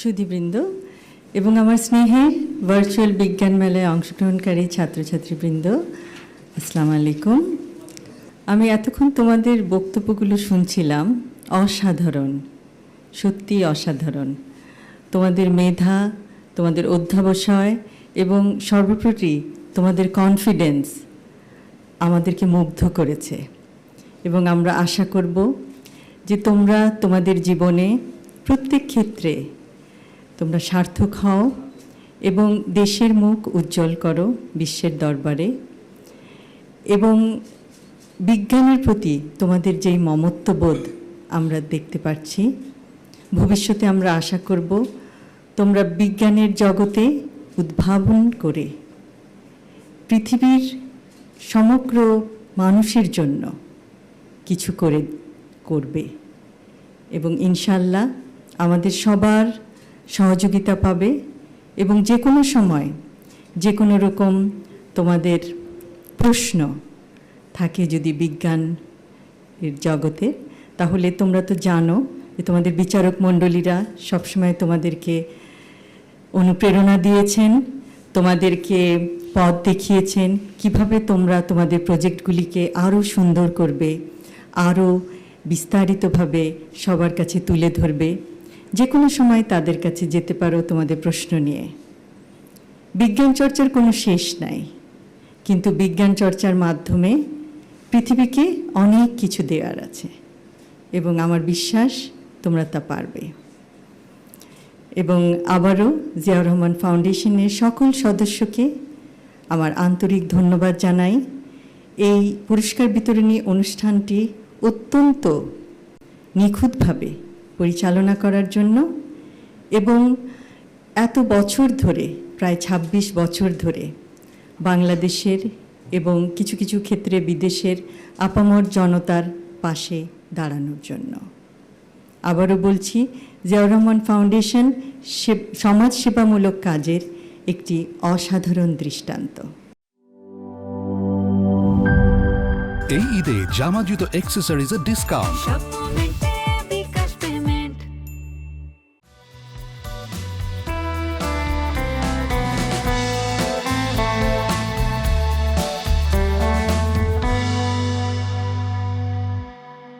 সুধীবৃন্দ এবং আমার স্নেহের ভার্চুয়াল বিজ্ঞান মেলায় অংশগ্রহণকারী ছাত্রছাত্রীবৃন্দ, আসসালামু আলাইকুম। আমি এতক্ষণ তোমাদের বক্তব্যগুলো শুনছিলাম। অসাধারণ, সত্যি অসাধারণ। তোমাদের মেধা, তোমাদের অধ্যবসায় এবং সর্বোপরি তোমাদের কনফিডেন্স আমাদেরকে মুগ্ধ করেছে এবং আমরা আশা করব যে তোমরা তোমাদের জীবনে প্রত্যেক ক্ষেত্রে তোমরা সার্থক হও এবং দেশের মুখ উজ্জ্বল করো বিশ্বের দরবারে। এবং বিজ্ঞানের প্রতি তোমাদের যেই মমত্ববোধ আমরা দেখতে পাচ্ছি, ভবিষ্যতে আমরা আশা করব তোমরা বিজ্ঞানের জগতে উদ্ভাবন করে পৃথিবীর সমগ্র মানুষের জন্য কিছু করবে এবং ইনশাল্লাহ আমাদের সবার সহযোগিতা পাবে। এবং যে কোনো সময় যে কোনো রকম তোমাদের প্রশ্ন থাকে যদি বিজ্ঞানের জগতে, তাহলে তোমরা তো জানো যে তোমাদের বিচারক মণ্ডলীরা সবসময় তোমাদেরকে অনুপ্রেরণা দিয়েছেন, তোমাদেরকে পথ দেখিয়েছেন কিভাবে তোমরা তোমাদের প্রজেক্টগুলিকে আরও সুন্দর করবে, আরও বিস্তারিতভাবে সবার কাছে তুলে ধরবে। যে কোনো সময় তাদের কাছে যেতে পারো তোমাদের প্রশ্ন নিয়ে। বিজ্ঞান চর্চার কোনো শেষ নাই, কিন্তু বিজ্ঞান চর্চার মাধ্যমে পৃথিবীকে অনেক কিছু দেওয়ার আছে এবং আমার বিশ্বাস তোমরা তা পারবে। এবং আবারও জিয়াউর রহমান ফাউন্ডেশনের সকল সদস্যকে আমার আন্তরিক ধন্যবাদ জানাই এই পুরস্কার বিতরণী অনুষ্ঠানটি অত্যন্ত নিখুঁতভাবে পরিচালনা করার জন্য এবং এত বছর ধরে, প্রায় ২৬ বছর ধরে বাংলাদেশের এবং কিছু কিছু ক্ষেত্রে বিদেশের আপামর জনতার পাশে দাঁড়ানোর জন্য। আবারও বলছি, জিয়াউর রহমান ফাউন্ডেশন সমাজ সেবামূলক কাজের একটি অসাধারণ দৃষ্টান্ত। এই ঈদে জামা জুতো অ্যাক্সেসরিজের ডিসকাউন্ট।